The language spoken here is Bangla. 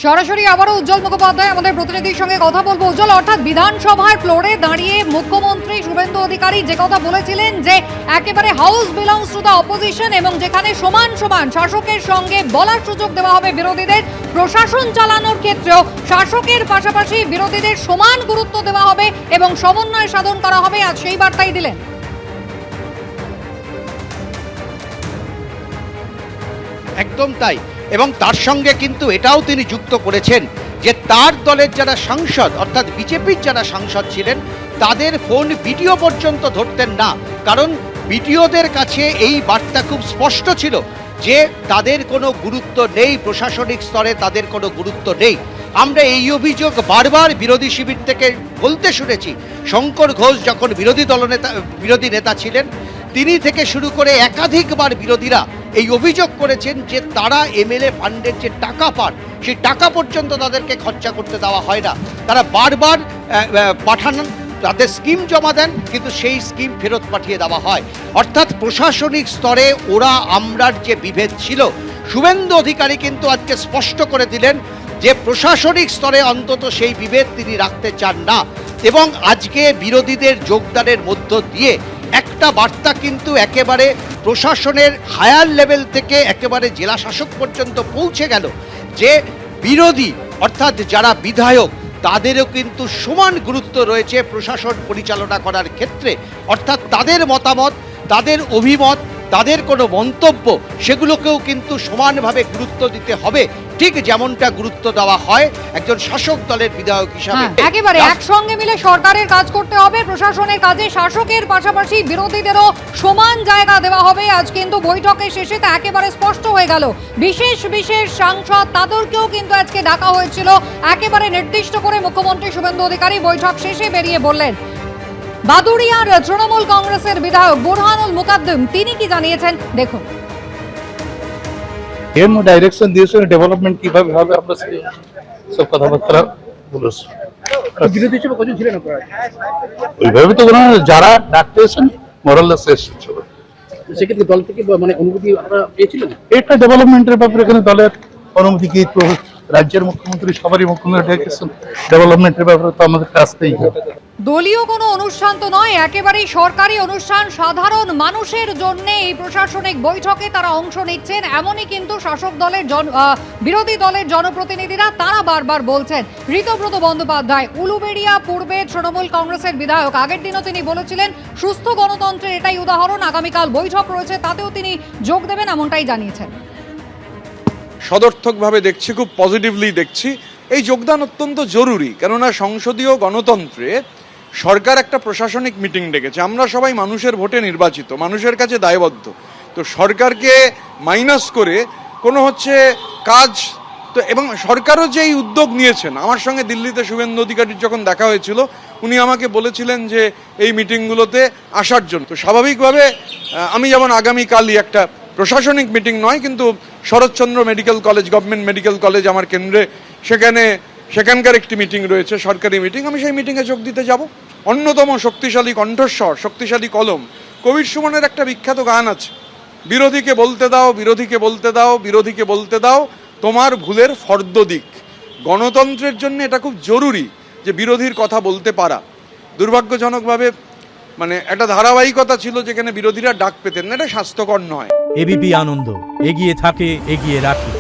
সরাসরি আবারও উজ্জ্বল মুখোপাধ্যায় আমাদের প্রতিনিধির সঙ্গে কথা বলবো। উজ্জ্বল, অর্থাৎ বিধানসভার ফ্লোরে দাঁড়িয়ে মুখ্যমন্ত্রী শুভেন্দু অধিকারী যে কথা বলেছিলেন যে একেবারে house belongs to the opposition এবং যেখানে সমান সমান শাসকের সঙ্গে বলার সুযোগ দেওয়া হবে বিরোধীদের, প্রশাসন চালানোর ক্ষেত্রেও শাসকের পাশাপাশি বিরোধীদের সমান গুরুত্ব দেওয়া হবে এবং সমন্বয় সাধন করা হবে, আজ সেই বার্তাই দিলেন। একদম তাই, এবং তার সঙ্গে কিন্তু এটাও তিনি যুক্ত করেছেন যে তার দলের যারা সাংসদ অর্থাৎ বিজেপির যারা সাংসদ ছিলেন তাদের ফোন ভিডিও পর্যন্ত ধরতেন না, কারণ ভিডিওদের কাছে এই বার্তা খুব স্পষ্ট ছিল যে তাদের কোনো গুরুত্ব নেই, প্রশাসনিক স্তরে তাদের কোনো গুরুত্ব নেই। আমরা এই অভিযোগ বারবার বিরোধী শিবির থেকে বলতে শুনেছি। শঙ্কর ঘোষ যখন বিরোধী নেতা ছিলেন, তিনি থেকে শুরু করে একাধিকবার বিরোধীরা এই অভিযোগ করেছেন যে তারা এমএলএ ফান্ডের যে টাকা পান সেই টাকা পর্যন্ত তাদেরকে খরচা করতে দেওয়া হয় না। তারা বারবার পাঠান, তাদের স্কিম জমা দেন, কিন্তু সেই স্কিম ফেরত পাঠিয়ে দেওয়া হয়। অর্থাৎ প্রশাসনিক স্তরে ওরা আমরার যে বিভেদ ছিল, শুভেন্দু অধিকারী কিন্তু আজকে স্পষ্ট করে দিলেন যে প্রশাসনিক স্তরে অন্তত সেই বিভেদ তিনি রাখতে চান না। এবং আজকে বিরোধীদের যোগদানের মধ্য দিয়ে একটা বার্তা কিন্তু একেবারে প্রশাসনের হায়ার লেভেল থেকে একেবারে জেলা শাসক পর্যন্ত পৌঁছে গেল যে বিরোধী অর্থাৎ যারা বিধায়ক তাদেরও কিন্তু সমান গুরুত্ব রয়েছে প্রশাসন পরিচালনা করার ক্ষেত্রে। অর্থাৎ তাদের মতামত, তাদের অভিমত, তাদের কোনো মন্তব্য সেগুলোকেও কিন্তু সমানভাবে গুরুত্ব দিতে হবে, ঠিক যেমনটা গুরুত্ব দেওয়া হয় একজন শাসক দলের বিধায়ক হিসাবে। একেবারে একসঙ্গে মিলে সরকারের কাজ করতে হবে, প্রশাসনের কাজে শাসকের পাশাপাশি বিরোধীদেরও সমান জায়গা দেওয়া হবে। আজ কিন্তু বৈঠকের শেষে তা একেবারে স্পষ্ট হয়ে গেল। বিশেষ বিশেষ সাংসদ তাদেরকেও কিন্তু আজকে ডাকা হয়েছিল, একেবারে নির্দিষ্ট করে মুখ্যমন্ত্রী শুভেন্দু অধিকারী বৈঠক শেষে বেরিয়ে বললেন। বাদুড়িয়ার তৃণমূল কংগ্রেসের বিধায়ক বুরহানুল মুকাদ্দম তিনি কি জানিয়েছেন দেখুন। এর ডাইরেকশন দিয়েছেন ডেভেলপমেন্ট কিভাবে হবে, আমরা সব কথাবার্তা বলেছি। বিরোধী হিসেবে কজন ছিলেন আপনারা? ওইভাবে তো যারা ডাকতে এসেছেন মোরাললেস এসেছিল। সেক্ষেত্রে দল থেকে মানে অনুমতি আপনারা পেয়েছিলেন? এটা ডেভেলপমেন্টের ব্যাপারে এখানে দলের অনুমতি কি, তো রাজ্যের মুখ্যমন্ত্রী সবারই মুখ্যমন্ত্রী ডেকেছেন, ডেভেলপমেন্টের ব্যাপারে তো আমাদের আসতেই হবে। দলীয় কোনো অনুষ্ঠান তো নয়, একেবারেই সরকারি অনুষ্ঠান, সাধারণ মানুষের জন্য এই প্রশাসনিক বৈঠকে তারা অংশ নিচ্ছেন, এমনই কিন্তু শাসক দলের বিরোধী দলের জনপ্রতিনিধিরা তারা বারবার বলছেন। ঋতব্রত বন্দ্যোপাধ্যায় উলুবেড়িয়া পূর্বে তৃণমূল কংগ্রেসের বিধায়ক, আগের দিনও তিনি বলেছিলেন সুস্থ গণতন্ত্রের এটাই উদাহরণ, আগামীকাল বৈঠক রয়েছে তাতেও তিনি যোগ দেবেন, এমনটাই জানিয়েছেন। সদর্থকভাবে দেখছি, খুব পজিটিভলি দেখছি। এই যোগদান অত্যন্ত জরুরি, কেননা সংসদীয় গণতন্ত্রে সরকার একটা প্রশাসনিক মিটিং ডেকেছে। আমরা সবাই মানুষের ভোটে নির্বাচিত, মানুষের কাছে দায়বদ্ধ। তো সরকারকে মাইনাস করে কোনো কাজ তো, এবং সরকারও যে এই উদ্যোগ নিয়েছেন, আমার সঙ্গে দিল্লিতে শুভেন্দু অধিকারীর যখন দেখা হয়েছিল উনি আমাকে বলেছিলেন যে এই মিটিংগুলোতে আসার জন্য। তো স্বাভাবিকভাবে আমি যেমন আগামীকালই একটা প্রশাসনিক মিটিং নয় কিন্তু Saratchandra medical college, government medical college আমার কেন্দ্রে, সেখানকার একটি মিটিং রয়েছে, সরকারি মিটিং, আমি সেই মিটিংয়ে যোগ দিতে যাব। অন্যতম শক্তিশালী কণ্ঠস্বর, শক্তিশালী কলম, কবির সুমনের একটা বিখ্যাত গান আছে, বিরোধীকে বলতে দাও, বিরোধীকে বলতে দাও, বিরোধীকে বলতে দাও তোমার ভুলের ফর্দ দিক। গণতন্ত্রের জন্য এটা খুব জরুরি যে বিরোধীর কথা বলতে পারা। দুর্ভাগ্যজনকভাবে একটা ধারাবাহিকতা ছিল যেখানে বিরোধীরা ডাক পেতেন না, এটা স্বাস্থ্যকর নয়। এবিপি আনন্দ এগিয়ে থাকে, এগিয়ে রাখে।